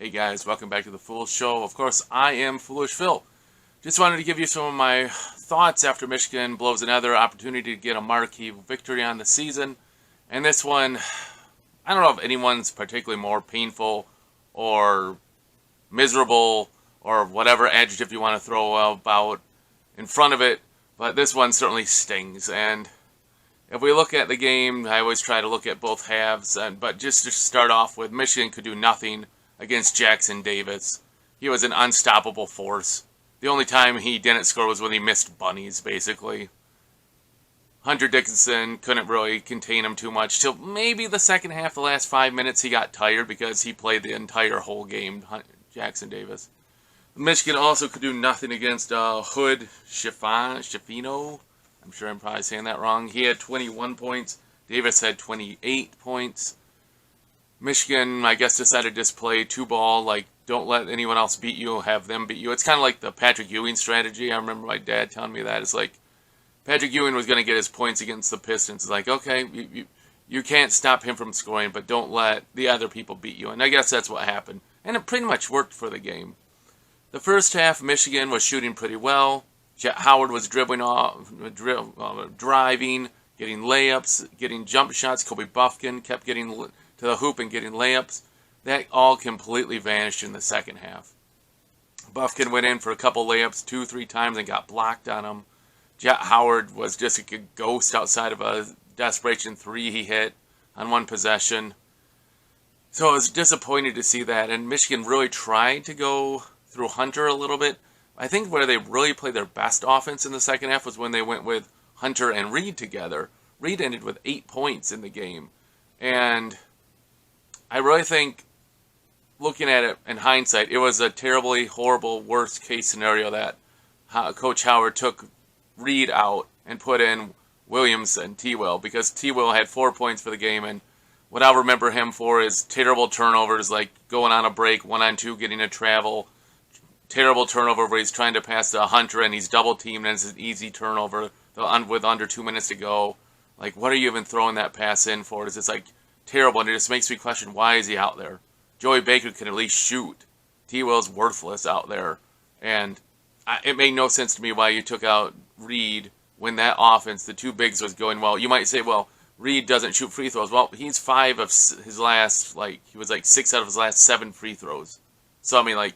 Hey guys, welcome back to the Fool Show. Of course, I am Foolish Phil. Just wanted to give you some of my thoughts after Michigan blows another opportunity to get a marquee victory on the season. And this one, I don't know if anyone's particularly more painful or miserable or whatever adjective you want to throw about in front of it, but this one certainly stings. And if we look at the game, I always try to look at both halves, but just to start off with, Michigan could do nothing against Jackson Davis. He was an unstoppable force. The only time he didn't score was when he missed bunnies, basically. Hunter Dickinson couldn't really contain him too much till maybe the second half, the last 5 minutes, he got tired because he played the entire whole game, Jackson Davis. Michigan also could do nothing against Hood Schifino. I'm sure I'm probably saying that wrong. He had 21 points. Davis had 28 points. Michigan, I guess, decided to just play two-ball, like, don't let anyone else beat you, have them beat you. It's kind of like the Patrick Ewing strategy. I remember my dad telling me that. It's like, Patrick Ewing was going to get his points against the Pistons. It's like, okay, you can't stop him from scoring, but don't let the other people beat you. And I guess that's what happened. And it pretty much worked for the game. The first half, Michigan was shooting pretty well. Jett Howard was driving, getting layups, getting jump shots. Kobe Bufkin kept getting to the hoop and getting layups. That all completely vanished in the second half. Bufkin went in for a couple layups 2-3 times and got blocked on him. Jett Howard was just a ghost outside of a desperation three he hit on one possession. So I was disappointed to see that, and Michigan really tried to go through Hunter a little bit. I think where they really played their best offense in the second half was when they went with Hunter and Reed together. Reed ended with 8 points in the game. And I really think, looking at it in hindsight, it was a terribly horrible worst case scenario that Coach Howard took Reed out and put in Williams and T-Will, because T-Will had 4 points for the game, and what I'll remember him for is terrible turnovers, like going on a break, 1-on-2, getting a travel. Terrible turnover where he's trying to pass to Hunter and he's double teamed and it's an easy turnover with under 2 minutes to go. Like, what are you even throwing that pass in for? It's just like terrible, and it just makes me question, why is he out there? Joey Baker can at least shoot. T-Will's worthless out there. And it made no sense to me why you took out Reed when that offense, the two bigs, was going well. You might say, well, Reed doesn't shoot free throws. Well, he's 5 of his last, he was 6 out of his last 7 free throws. So, I mean,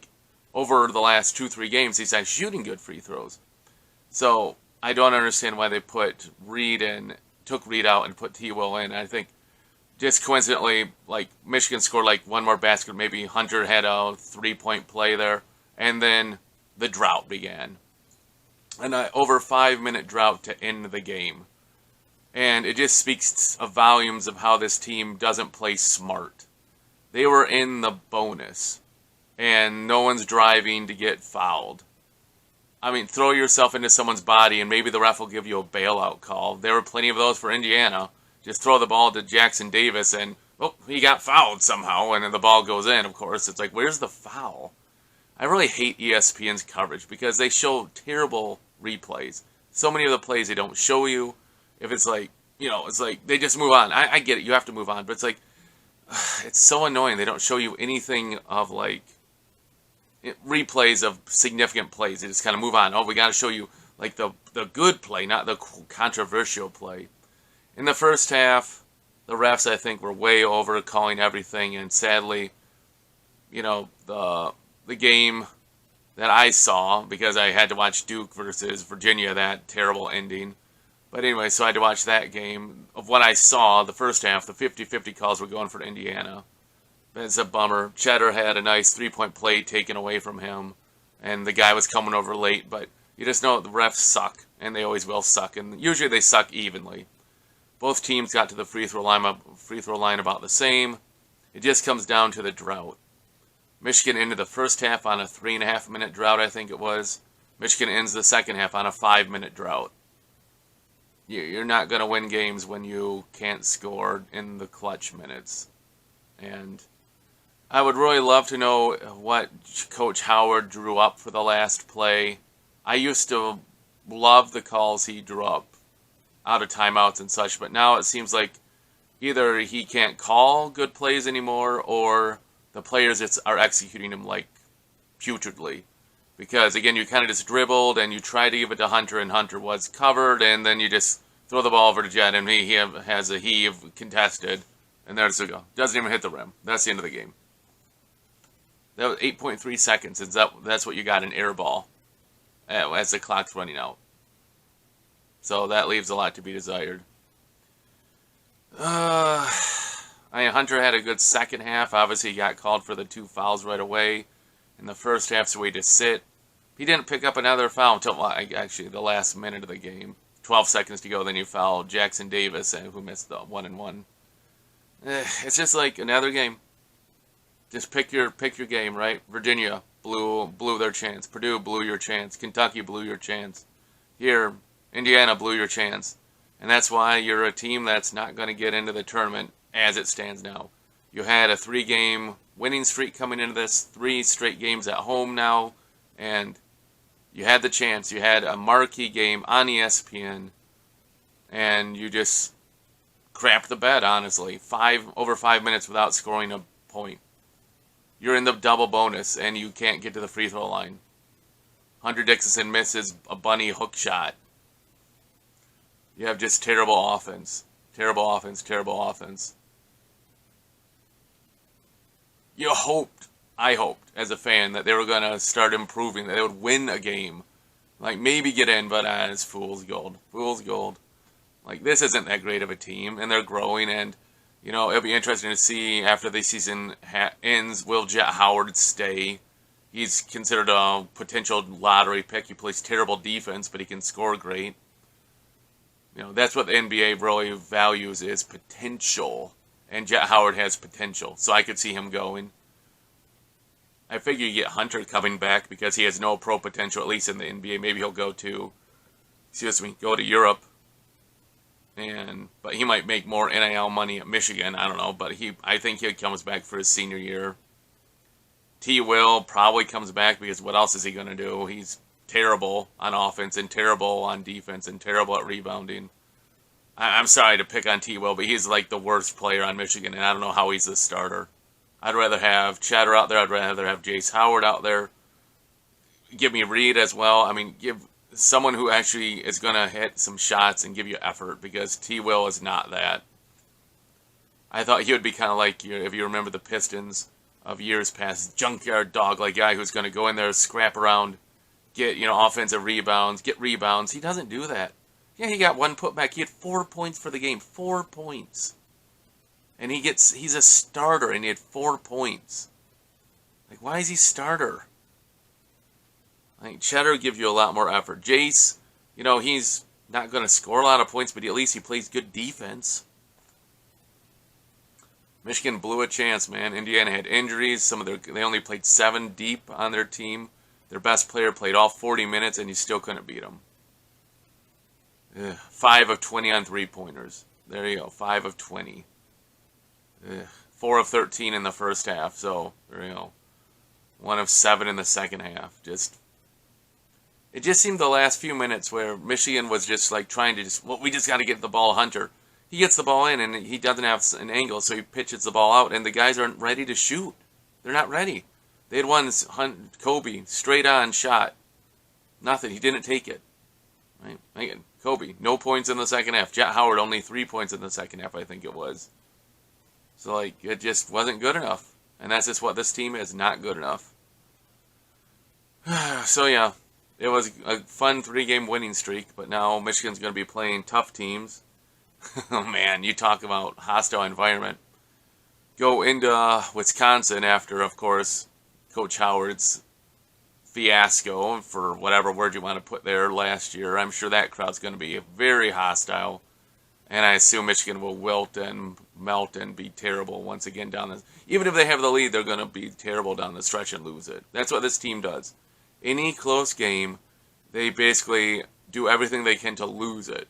over the last 2-3 games, he's actually shooting good free throws. So I don't understand why they put Reed in, took Reed out and put T-Will in. I think just coincidentally, Michigan scored one more basket. Maybe Hunter had a 3-point play there, and then the drought began. An over 5-minute drought to end the game. And it just speaks of volumes of how this team doesn't play smart. They were in the bonus, and no one's driving to get fouled. I mean, throw yourself into someone's body and maybe the ref will give you a bailout call. There were plenty of those for Indiana. Just throw the ball to Jackson Davis and, he got fouled somehow, and then the ball goes in, of course. It's like, where's the foul? I really hate ESPN's coverage because they show terrible replays. So many of the plays they don't show you. If it's it's like they just move on. I get it, you have to move on, but it's it's so annoying. They don't show you anything of replays of significant plays. They just kind of move on. Oh, we got to show you the good play, not the controversial play. In the first half, the refs, I think, were way over calling everything, and sadly, the game that I saw, because I had to watch Duke versus Virginia, that terrible ending. But anyway, so I had to watch that game. Of what I saw, the first half, the 50-50 calls were going for Indiana. It's a bummer. Cheddar had a nice 3-point play taken away from him, and the guy was coming over late, but you just know the refs suck, and they always will suck, and usually they suck evenly. Both teams got to the free throw line about the same. It just comes down to the drought. Michigan ended the first half on a 3.5-minute drought, I think it was. Michigan ends the second half on a 5-minute drought. You're not going to win games when you can't score in the clutch minutes. And I would really love to know what Coach Howard drew up for the last play. I used to love the calls he drew up out of timeouts and such, but now it seems like either he can't call good plays anymore, or the players are executing him like putridly. Because, again, you kind of just dribbled and you tried to give it to Hunter, and Hunter was covered, and then you just throw the ball over to Jett, and he has a heave contested, and there's a go. Doesn't even hit the rim. That's the end of the game. That was 8.3 seconds. That's what you got in air ball as the clock's running out. So that leaves a lot to be desired. Hunter had a good second half. Obviously, he got called for the 2 fouls right away in the first half, so he had to sit. He didn't pick up another foul until actually the last minute of the game. 12 seconds to go, then you foul Jackson Davis, who missed the 1-and-1. It's just like another game. Just pick your game, right? Virginia blew their chance. Purdue blew your chance. Kentucky blew your chance. Here, Indiana blew your chance. And that's why you're a team that's not going to get into the tournament as it stands now. You had a 3-game winning streak coming into this, 3 straight games at home now, and you had the chance. You had a marquee game on ESPN, and you just crapped the bed, honestly. Over 5 minutes without scoring a point. You're in the double bonus, and you can't get to the free throw line. Hunter Dickinson misses a bunny hook shot. You have just terrible offense. Terrible offense, terrible offense. I hoped, as a fan, that they were going to start improving, that they would win a game. Like, maybe get in, but it's fool's gold. Fool's gold. Like, this isn't that great of a team, and they're growing, and, it'll be interesting to see after the season ends, will Jett Howard stay? He's considered a potential lottery pick. He plays terrible defense, but he can score great. That's what the NBA really values, is potential. And Jett Howard has potential, so I could see him going. I figure you get Hunter coming back because he has no pro potential, at least in the NBA. Maybe he'll go to Europe. But he might make more NIL money at Michigan. I don't know, but I think he comes back for his senior year. T. Will probably comes back because what else is he going to do? He's terrible on offense and terrible on defense and terrible at rebounding. I'm sorry to pick on T. Will, but he's like the worst player on Michigan, and I don't know how he's the starter. I'd rather have Cheddar out there. I'd rather have Jace Howard out there. Give me Reed as well. Give someone who actually is going to hit some shots and give you effort, because T. Will is not that. I thought he would be kind of like, if you remember the Pistons of years past, junkyard dog-like guy who's going to go in there, scrap around, get offensive rebounds, get rebounds. He doesn't do that. Yeah, he got 1 putback. He had 4 points for the game. 4 points. And he's a starter, and he had 4 points. Like, why is he starter? Cheddar gives you a lot more effort. Jace, he's not going to score a lot of points, but at least he plays good defense. Michigan blew a chance, man. Indiana had injuries. They only played 7 deep on their team. Their best player played all 40 minutes, and you still couldn't beat them. 5 of 20 on 3-pointers. There you go, 5 of 20. 4 of 13 in the first half, so there you go. 1 of 7 in the second half. It just seemed the last few minutes where Michigan was just like trying to we just got to get the ball Hunter. He gets the ball in, and he doesn't have an angle, so he pitches the ball out, and the guys aren't ready to shoot. They're not ready. They had one Kobe straight on shot. Nothing. He didn't take it. Right? Again, Kobe, no points in the second half. Jett Howard, only 3 points in the second half, I think it was. So, it just wasn't good enough. And that's just what this team is, not good enough. So, yeah, it was a fun 3-game winning streak, but now Michigan's going to be playing tough teams. Oh, man, you talk about hostile environment. Go into Wisconsin after, of course, Coach Howard's fiasco, for whatever word you want to put there, last year. I'm sure that crowd's going to be very hostile, and I assume Michigan will wilt and melt and be terrible once again down the... Even if they have the lead, they're going to be terrible down the stretch and lose it. That's what this team does. Any close game, they basically do everything they can to lose it,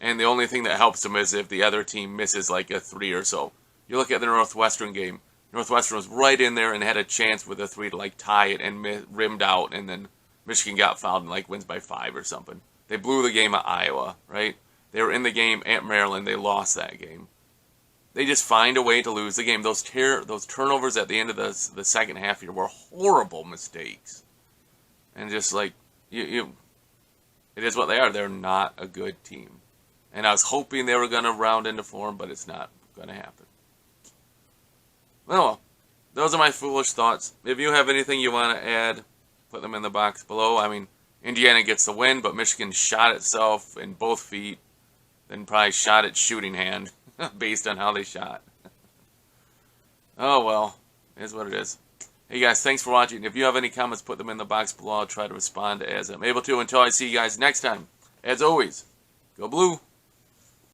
and the only thing that helps them is if the other team misses like a 3 or so. You look at the Northwestern game. Northwestern was right in there and had a chance with a 3 to tie it and rimmed out, and then Michigan got fouled and wins by 5 or something. They blew the game at Iowa, right? They were in the game at Maryland. They lost that game. they just find a way to lose the game. Those turnovers at the end of the second half here were horrible mistakes. And just like, it is what they are. They're not a good team. And I was hoping they were going to round into form, but it's not going to happen. Well, those are my foolish thoughts. If you have anything you want to add, put them in the box below. I mean, Indiana gets the win, but Michigan shot itself in both feet, then probably shot its shooting hand based on how they shot. Oh, well, it is what it is. Hey, guys, thanks for watching. If you have any comments, put them in the box below. I'll try to respond as I'm able to. Until I see you guys next time, as always, go Blue.